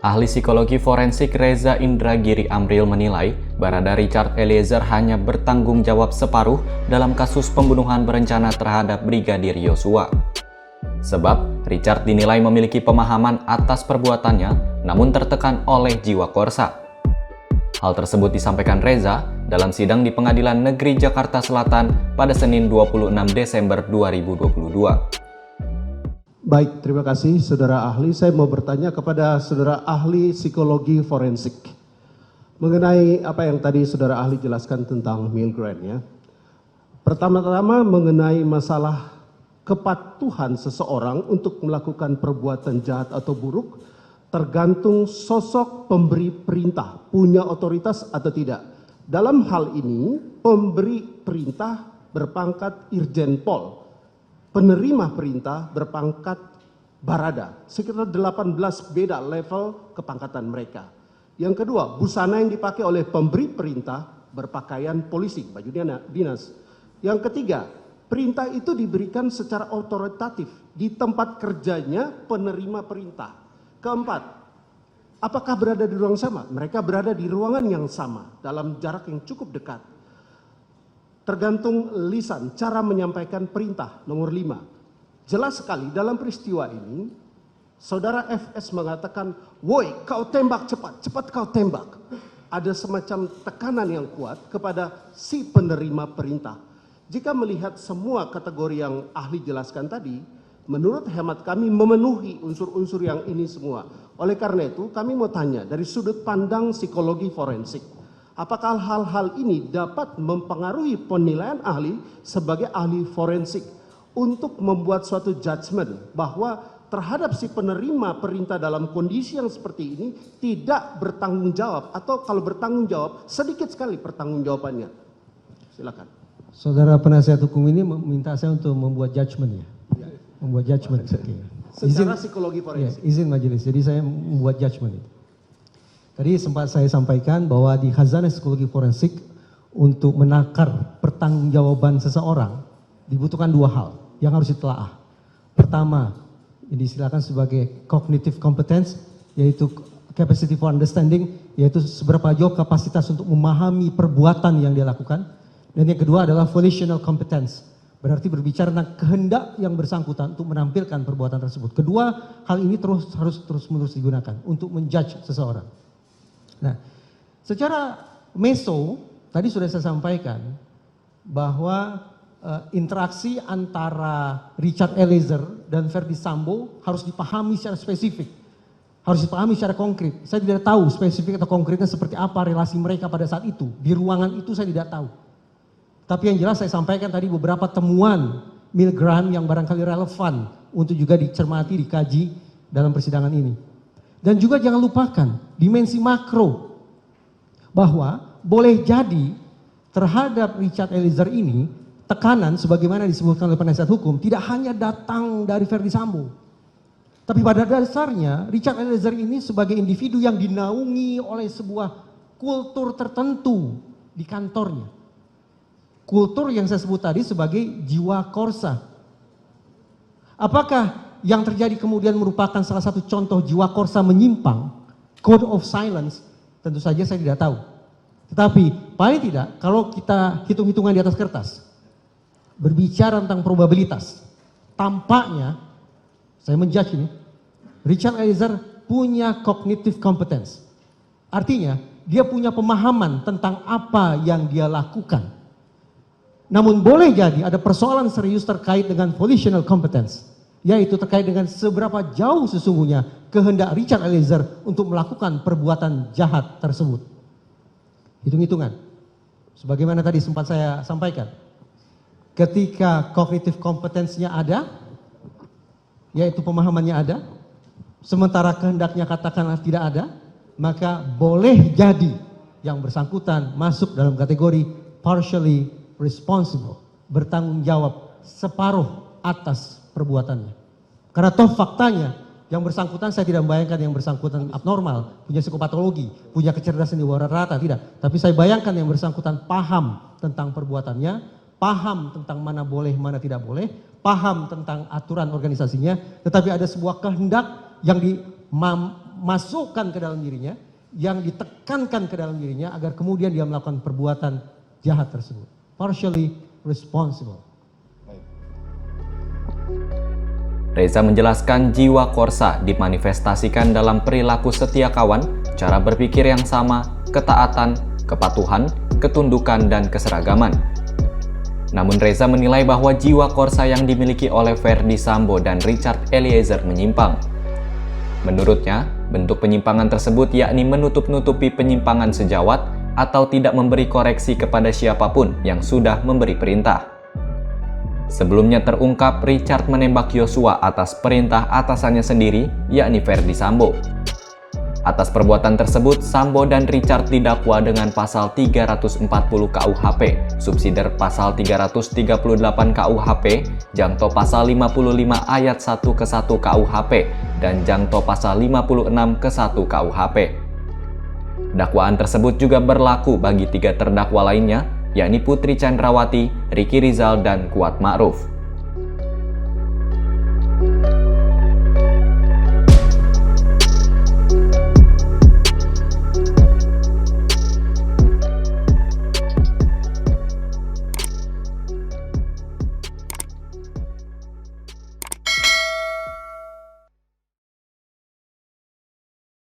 Ahli psikologi forensik Reza Indragiri Amril menilai Barada Richard Eliezer hanya bertanggung jawab separuh dalam kasus pembunuhan berencana terhadap Brigadir Yosua. Sebab Richard dinilai memiliki pemahaman atas perbuatannya namun tertekan oleh jiwa korsa. Hal tersebut disampaikan Reza dalam sidang di Pengadilan Negeri Jakarta Selatan pada Senin 26 Desember 2022. Baik, terima kasih saudara ahli. Saya mau bertanya kepada saudara ahli psikologi forensik mengenai apa yang tadi saudara ahli jelaskan tentang Milgram ya. Pertama-tama mengenai masalah kepatuhan seseorang untuk melakukan perbuatan jahat atau buruk tergantung sosok pemberi perintah, punya otoritas atau tidak. Dalam hal ini pemberi perintah berpangkat Irjen Pol. Penerima perintah berpangkat Barada, sekitar 18 beda level kepangkatan mereka. Yang kedua, busana yang dipakai oleh pemberi perintah berpakaian polisi, baju dinas. Yang ketiga, perintah itu diberikan secara otoritatif di tempat kerjanya penerima perintah. Keempat, apakah berada di ruang sama? Mereka berada di ruangan yang sama dalam jarak yang cukup dekat. Tergantung lisan, cara menyampaikan perintah. Nomor 5. Jelas sekali dalam peristiwa ini, saudara FS mengatakan, "Woi, kau tembak cepat, cepat kau tembak." Ada semacam tekanan yang kuat kepada si penerima perintah. Jika melihat semua kategori yang ahli jelaskan tadi, menurut hemat kami memenuhi unsur-unsur yang ini semua. Oleh karena itu, kami mau tanya dari sudut pandang psikologi forensik. Apakah hal-hal ini dapat mempengaruhi penilaian ahli sebagai ahli forensik untuk membuat suatu judgement bahwa terhadap si penerima perintah dalam kondisi yang seperti ini tidak bertanggung jawab atau kalau bertanggung jawab sedikit sekali pertanggungjawabannya? Silakan. Saudara penasihat hukum ini meminta saya untuk membuat judgement ya? Membuat judgement. Okay. Secara psikologi forensik. Ya, izin majelis, jadi saya membuat judgement itu. Tadi sempat saya sampaikan bahwa di khazanah psikologi forensik untuk menakar pertanggungjawaban seseorang dibutuhkan dua hal yang harus ditelaah. Pertama, yang disilakan sebagai cognitive competence, yaitu capacity for understanding, yaitu seberapa jauh kapasitas untuk memahami perbuatan yang dia lakukan. Dan yang kedua adalah volitional competence, berarti berbicara tentang kehendak yang bersangkutan untuk menampilkan perbuatan tersebut. Kedua hal ini harus terus-menerus digunakan untuk menjudge seseorang. Nah, secara meso, tadi sudah saya sampaikan bahwa interaksi antara Richard Eliezer dan Verdi Sambo harus dipahami secara spesifik, harus dipahami secara konkret. Saya tidak tahu spesifik atau konkretnya seperti apa relasi mereka pada saat itu. Di ruangan itu saya tidak tahu. Tapi yang jelas saya sampaikan tadi beberapa temuan Milgram yang barangkali relevan untuk juga dicermati, dikaji dalam persidangan ini. Dan juga jangan lupakan dimensi makro bahwa boleh jadi terhadap Richard Eliezer ini tekanan sebagaimana disebutkan oleh penasihat hukum tidak hanya datang dari Verdi Sambo. Tapi pada dasarnya Richard Eliezer ini sebagai individu yang dinaungi oleh sebuah kultur tertentu di kantornya. Kultur yang saya sebut tadi sebagai jiwa korsa. Apakah yang terjadi kemudian merupakan salah satu contoh jiwa korsa menyimpang, code of silence? Tentu saja saya tidak tahu. Tetapi paling tidak kalau kita hitung-hitungan di atas kertas, berbicara tentang probabilitas, tampaknya saya menjudge ini, Richard Eliezer punya cognitive competence. Artinya dia punya pemahaman tentang apa yang dia lakukan. Namun boleh jadi ada persoalan serius terkait dengan volitional competence, yaitu terkait dengan seberapa jauh sesungguhnya kehendak Richard Eliezer untuk melakukan perbuatan jahat tersebut. Hitung-hitungan. Sebagaimana tadi sempat saya sampaikan. Ketika cognitive competence-nya ada, yaitu pemahamannya ada, sementara kehendaknya katakanlah tidak ada, maka boleh jadi yang bersangkutan masuk dalam kategori partially responsible, bertanggung jawab separuh atas perbuatannya. Karena toh faktanya yang bersangkutan, saya tidak membayangkan yang bersangkutan abnormal, punya psikopatologi, punya kecerdasan di bawah rata-rata, tidak. Tapi saya bayangkan yang bersangkutan paham tentang perbuatannya, paham tentang mana boleh, mana tidak boleh, paham tentang aturan organisasinya, tetapi ada sebuah kehendak yang masukkan ke dalam dirinya, yang ditekankan ke dalam dirinya agar kemudian dia melakukan perbuatan jahat tersebut. Partially responsible. Reza menjelaskan jiwa Korsa dimanifestasikan dalam perilaku setia kawan, cara berpikir yang sama, ketaatan, kepatuhan, ketundukan, dan keseragaman. Namun Reza menilai bahwa jiwa Korsa yang dimiliki oleh Verdi Sambo dan Richard Eliezer menyimpang. Menurutnya, bentuk penyimpangan tersebut yakni menutup-nutupi penyimpangan sejawat atau tidak memberi koreksi kepada siapapun yang sudah memberi perintah. Sebelumnya terungkap Richard menembak Yosua atas perintah atasannya sendiri, yakni Verdi Sambo. Atas perbuatan tersebut, Sambo dan Richard didakwa dengan pasal 340 KUHP, subsidiar pasal 338 KUHP, jangto pasal 55 ayat 1 ke 1 KUHP, dan jangto pasal 56 ke 1 KUHP. Dakwaan tersebut juga berlaku bagi 3 terdakwa lainnya, yakni Putri Chandrawati, Ricky Rizal, dan Kuat Ma'ruf.